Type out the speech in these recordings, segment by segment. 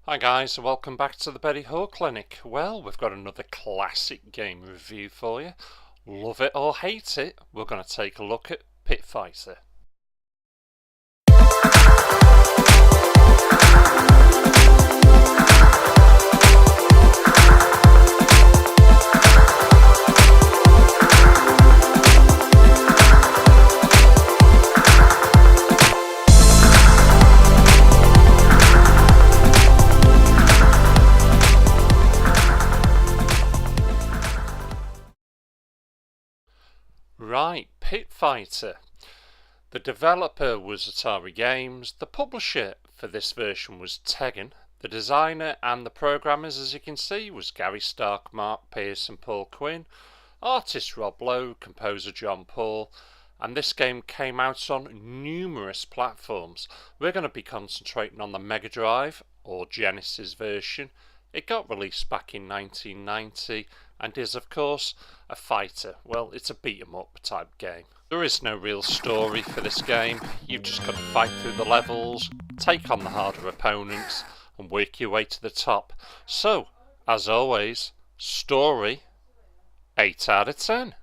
Hi guys, and welcome back to the Betty Hall Clinic. Well, we've got another classic game review for you. Love it or hate it, we're going to take a look at Pit Fighter. Right, Pit Fighter. The developer was Atari Games, the publisher for this version was Tegan, the designer and the programmers, as you can see, was Gary Stark, Mark Pearce and Paul Quinn, artist Rob Lowe, composer John Paul, and this game came out on numerous platforms. We're going to be concentrating on the Megadrive, or Genesis version. It got released back in 1990 and is of course a fighter. Well, it's a beat 'em up type game. There is no real story for this game. You've just got to fight through the levels, take on the harder opponents and work your way to the top. So, as always, story 8 out of 10.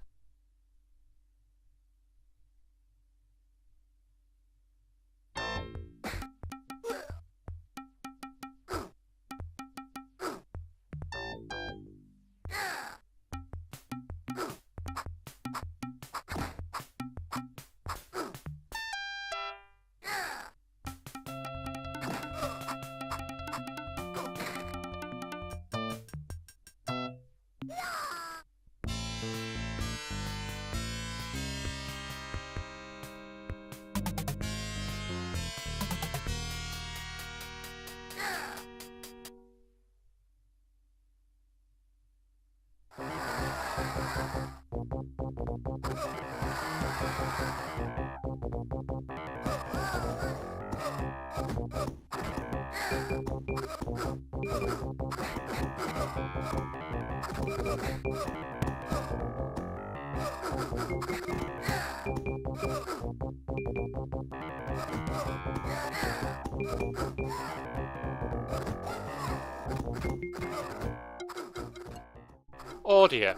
Audio.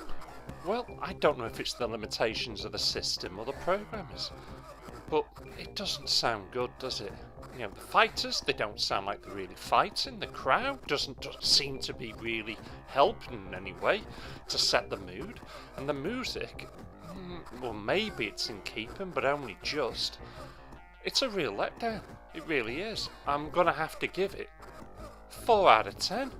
Well, I don't know if it's the limitations of the system or the programmers, but it doesn't sound good, does it? You know, the fighters, they don't sound like they're really fighting. The crowd doesn't seem to be really helping in any way to set the mood. And the music, well, maybe it's in keeping, but only just. It's a real letdown. It really is. I'm going to have to give it 4 out of 10.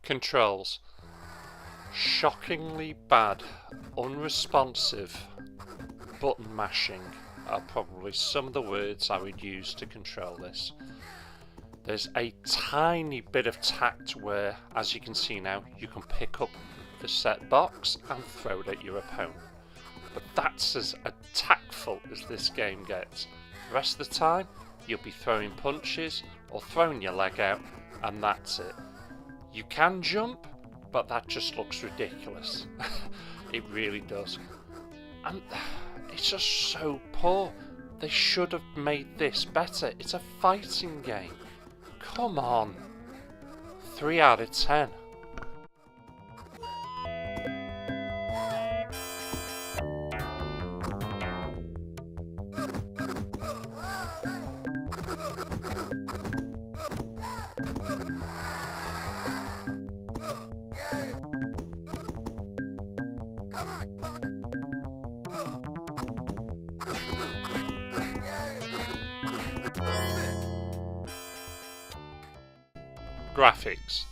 Controls. Shockingly bad, unresponsive, button mashing are probably some of the words I would use to control this. There's a tiny bit of tact where, as you can see now, you can pick up the set box and throw it at your opponent. But that's as tactful as this game gets. The rest of the time, you'll be throwing punches or throwing your leg out, and that's it. You can jump, but that just looks ridiculous. It really does. And it's just so poor. They should have made this better. It's a fighting game. Come on. 3 out of 10. Graphics.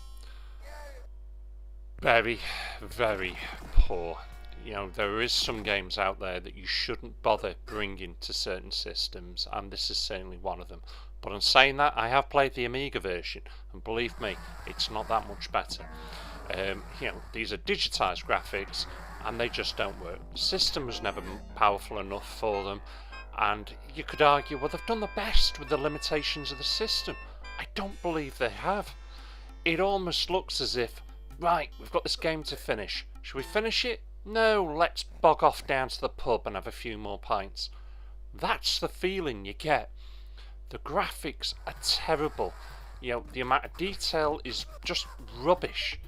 Very, very poor. You know, there is some games out there that you shouldn't bother bringing to certain systems, and this is certainly one of them. But on saying that, I have played the Amiga version, and believe me, it's not that much better. You know, these are digitized graphics and they just don't work. The system was never powerful enough for them, and you could argue, well, they've done the best with the limitations of the system. I don't believe they have. It almost looks as if, right, we've got this game to finish. Should we finish it? No, let's bog off down to the pub and have a few more pints. That's the feeling you get. The graphics are terrible. You know, the amount of detail is just rubbish.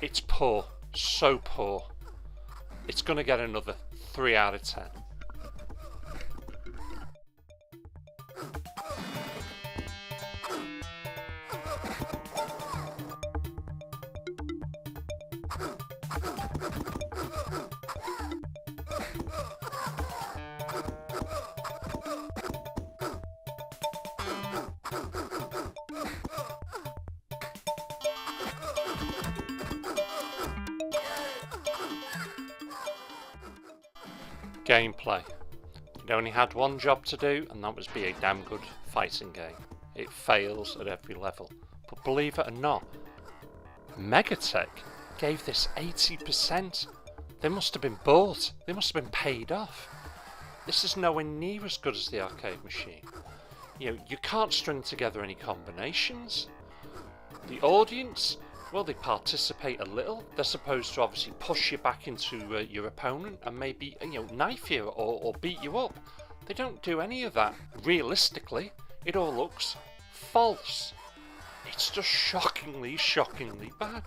It's poor, so poor. It's going to get another 3 out of 10. Gameplay. It only had one job to do, and that was be a damn good fighting game. It fails at every level. But believe it or not, Megatech gave this 80%. They must have been bought. They must have been paid off. This is nowhere near as good as the arcade machine. You know, you can't string together any combinations. The audience, well, they participate a little. They're supposed to obviously push you back into your opponent and maybe, you know, knife you or beat you up. They don't do any of that realistically. It all looks false. It's just shockingly bad.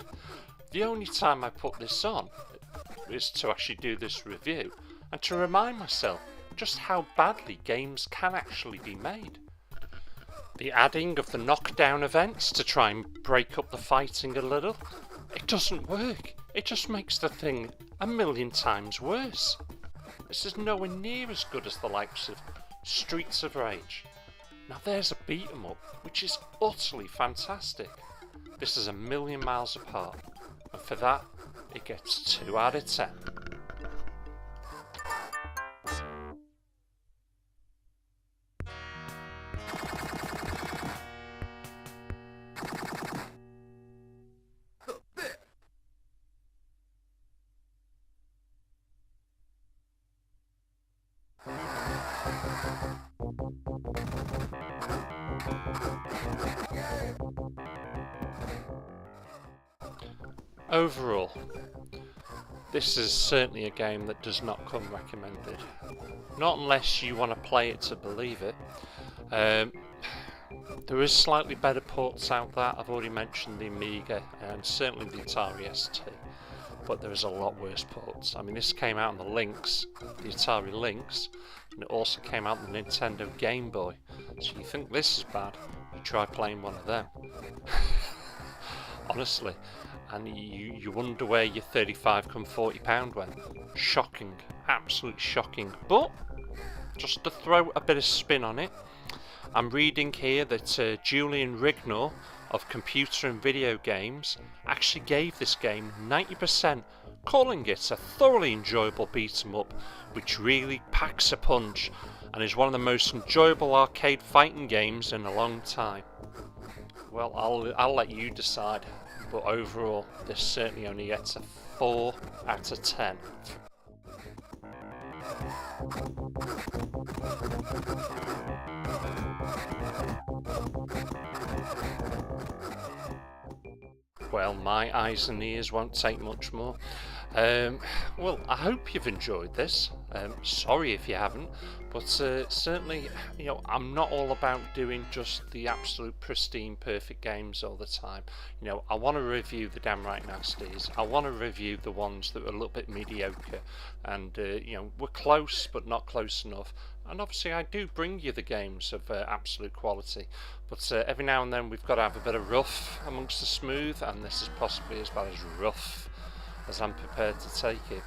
The only time I put this on is to actually do this review and to remind myself just how badly games can actually be made. The adding of the knockdown events to try and break up the fighting a little, it doesn't work. It just makes the thing a million times worse. This is nowhere near as good as the likes of Streets of Rage. Now there's a beat 'em up which is utterly fantastic. This is a million miles apart, and for that it gets 2 out of 10. Overall, this is certainly a game that does not come recommended. Not unless you want to play it to believe it. There is slightly better ports out there. I've already mentioned the Amiga and certainly the Atari ST, but there is a lot worse ports. I mean, this came out on the Lynx, the Atari Lynx, and it also came out on the Nintendo Game Boy. So you think this is bad, you try playing one of them. Honestly. And you wonder where your 35 come £40 went. Shocking, absolutely shocking. But just to throw a bit of spin on it, I'm reading here that Julian Rignor of Computer and Video Games actually gave this game 90%, calling it a thoroughly enjoyable beat 'em up which really packs a punch and is one of the most enjoyable arcade fighting games in a long time. Well, I'll let you decide. But overall, this certainly only gets a 4 out of 10. Well, my eyes and ears won't take much more. Well, I hope you've enjoyed this. Sorry if you haven't, but certainly, you know, I'm not all about doing just the absolute pristine, perfect games all the time. You know, I want to review the damn right nasties. I want to review the ones that are a little bit mediocre, and you know, we're close but not close enough. And obviously, I do bring you the games of absolute quality, but every now and then we've got to have a bit of rough amongst the smooth, and this is possibly as bad as rough as I'm prepared to take it.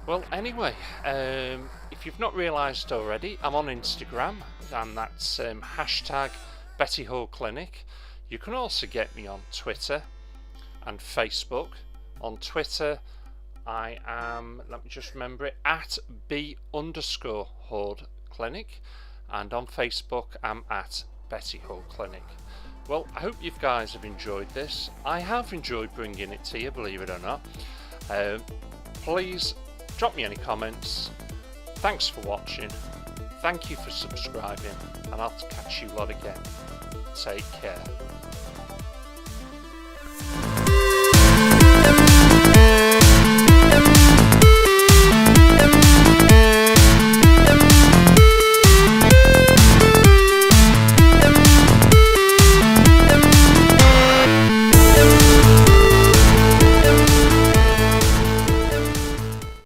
Well, anyway, if you've not realised already, I'm on Instagram, and that's hashtag Betty Hall Clinic. You can also get me on Twitter and Facebook. On Twitter, I am, let me just remember it, at B_Horde Clinic, and on Facebook, I'm at Betty Hall Clinic. Well, I hope you guys have enjoyed this. I have enjoyed bringing it to you, believe it or not. Please drop me any comments. Thanks for watching. Thank you for subscribing, and I'll catch you lot again. Take care.